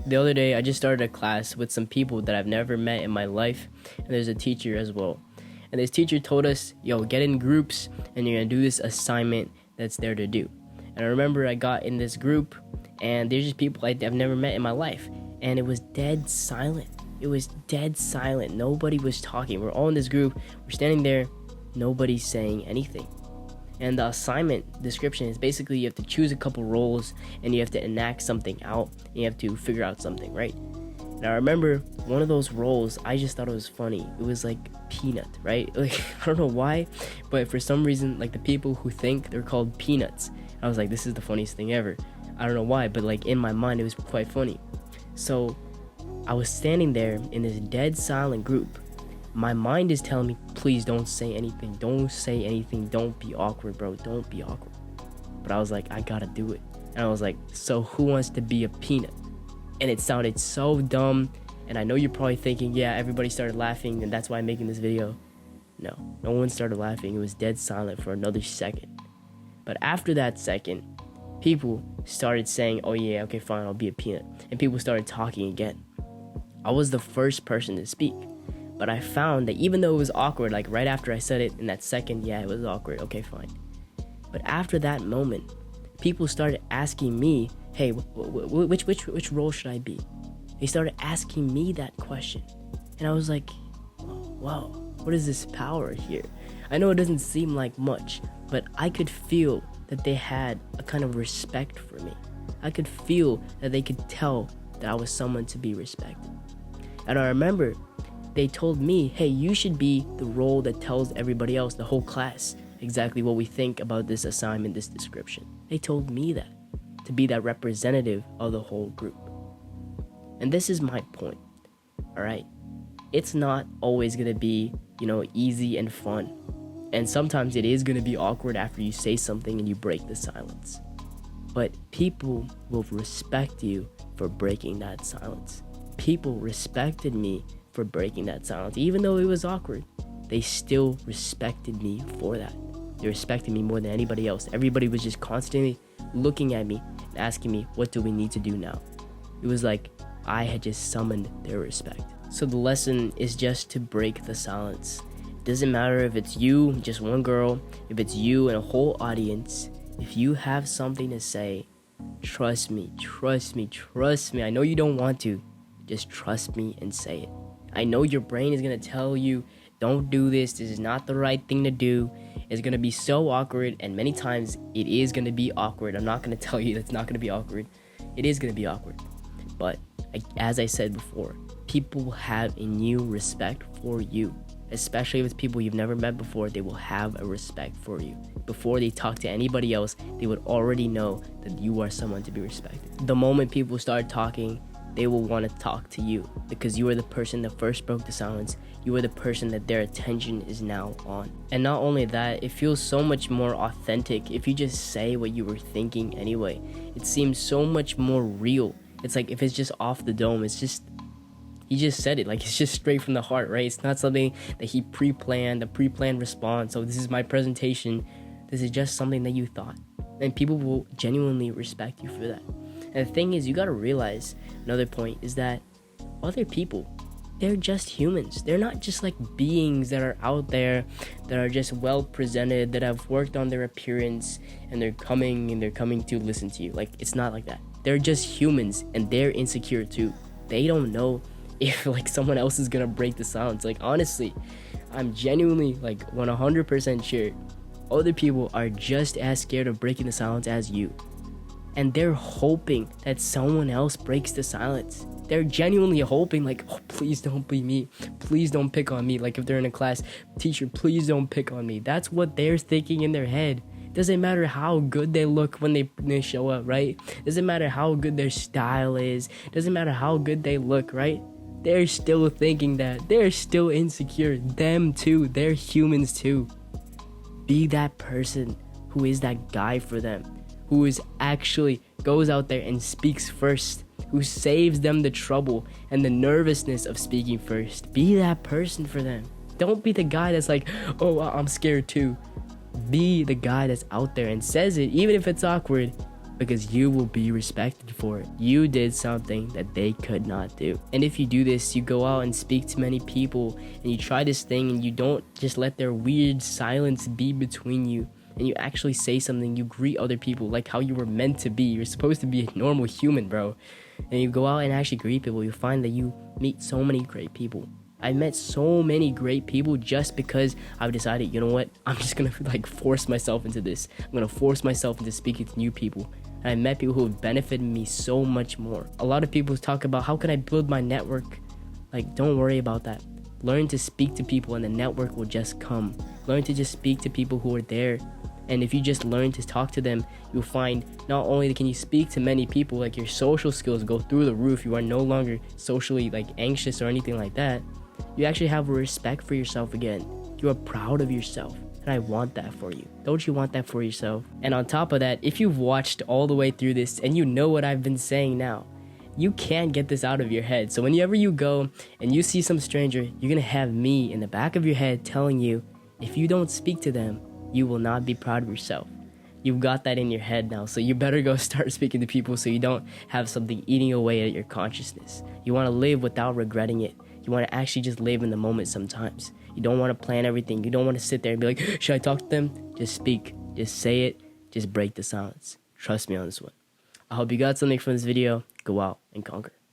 The other day, I just started a class with some people that I've never met in my life, and there's a teacher as well. And this teacher told us, yo, get in groups, and you're gonna do this assignment that's there to do. And I remember I got in this group, and there's just people I've never met in my life, and it was dead silent. It was dead silent. Nobody was talking. We're all in this group. We're standing there. Nobody's saying anything. And the assignment description is basically you have to choose a couple roles and you have to enact something out and you have to figure out something, right? And I remember one of those roles, I just thought it was funny. It was like Peanut, right? Like, I don't know why, but for some reason, like the people who think they're called Peanuts. I was like, this is the funniest thing ever. I don't know why, but like in my mind, it was quite funny. So I was standing there in this dead silent group. My mind is telling me, please don't say anything. Don't say anything. Don't be awkward, bro. Don't be awkward. But I was like, I gotta do it. And I was like, so who wants to be a peanut? And it sounded so dumb. And I know you're probably thinking, yeah, everybody started laughing and that's why I'm making this video. No one started laughing. It was dead silent for another second. But after that second, people started saying, oh yeah, okay, fine, I'll be a peanut. And people started talking again. I was the first person to speak. But I found that even though it was awkward, like right after I said it in that second, yeah, it was awkward, okay, fine. But after that moment, people started asking me, hey, which role should I be? They started asking me that question. And I was like, wow, what is this power here? I know it doesn't seem like much, but I could feel that they had a kind of respect for me. I could feel that they could tell that I was someone to be respected. And I remember they told me, hey, you should be the role that tells everybody else, the whole class, exactly what we think about this assignment, this description. They told me that, to be that representative of the whole group. And this is my point, all right? It's not always gonna be, easy and fun. And sometimes it is gonna be awkward after you say something and you break the silence. But people will respect you for breaking that silence. People respected me for breaking that silence. Even though it was awkward, they still respected me for that. They respected me more than anybody else. Everybody was just constantly looking at me and asking me, what do we need to do now? It was like I had just summoned their respect. So the lesson is just to break the silence. It doesn't matter if it's you, just one girl, if it's you and a whole audience. If you have something to say, trust me. I know you don't want to. Just trust me and say it. I know your brain is going to tell you, don't do this. This is not the right thing to do. It's going to be so awkward. And many times it is going to be awkward. I'm not going to tell you that's not going to be awkward. It is going to be awkward. But as I said before, people have a new respect for you. Especially if it's people you've never met before, they will have a respect for you. Before they talk to anybody else, they would already know that you are someone to be respected. The moment people start talking, they will want to talk to you because you are the person that first broke the silence. You are the person that their attention is now on. And not only that, it feels so much more authentic if you just say what you were thinking anyway. It seems so much more real. It's like if it's just off the dome, it's just, he just said it, like it's just straight from the heart, right? It's not something that he pre-planned, a pre-planned response. So this is my presentation. This is just something that you thought. And people will genuinely respect you for that. And the thing is, you gotta realize, another point is that other people, they're just humans. They're not just like beings that are out there, that are just well presented, that have worked on their appearance, and they're coming to listen to you. Like, it's not like that. They're just humans, and they're insecure too. They don't know if like someone else is gonna break the silence. Like, honestly, I'm genuinely like 100% sure other people are just as scared of breaking the silence as you. And they're hoping that someone else breaks the silence. They're genuinely hoping, like, oh, please don't be me. Please don't pick on me. Like if they're in a class, teacher, please don't pick on me. That's what they're thinking in their head. Doesn't matter how good they look when they show up, right? Doesn't matter how good their style is. Doesn't matter how good they look, right? They're still thinking that. They're still insecure. Them too. They're humans too. Be that person who is that guy for them. Who is actually goes out there and speaks first, who saves them the trouble and the nervousness of speaking first. Be that person for them. Don't be the guy that's like, oh, I'm scared too. Be the guy that's out there and says it, even if it's awkward. because you will be respected for it. You did something that they could not do. And if you do this, you go out and speak to many people and you try this thing and you don't just let their weird silence be between you, and you actually say something, you greet other people like how you were meant to be. You're supposed to be a normal human, bro. And you go out and actually greet people, you find that you meet so many great people. I met so many great people just because I've decided, you know what, I'm just gonna force myself into this. I'm gonna force myself into speaking to new people. And I met people who have benefited me so much more. A lot of people talk about how can I build my network? Don't worry about that. Learn to speak to people and the network will just come. Learn to just speak to people who are there. And if you just learn to talk to them, you'll find not only can you speak to many people, your social skills go through the roof. You are no longer socially anxious or anything like that. You actually have a respect for yourself again. You are proud of yourself. And I want that for you. Don't you want that for yourself? And on top of that, if you've watched all the way through this and you know what I've been saying now, you can't get this out of your head. So whenever you go and you see some stranger, you're gonna have me in the back of your head telling you, if you don't speak to them, you will not be proud of yourself. You've got that in your head now, so you better go start speaking to people so you don't have something eating away at your consciousness. You want to live without regretting it. You want to actually just live in the moment sometimes. You don't want to plan everything. You don't want to sit there and be like, should I talk to them? Just speak. Just say it. Just break the silence. Trust me on this one. I hope you got something from this video. Go out and conquer.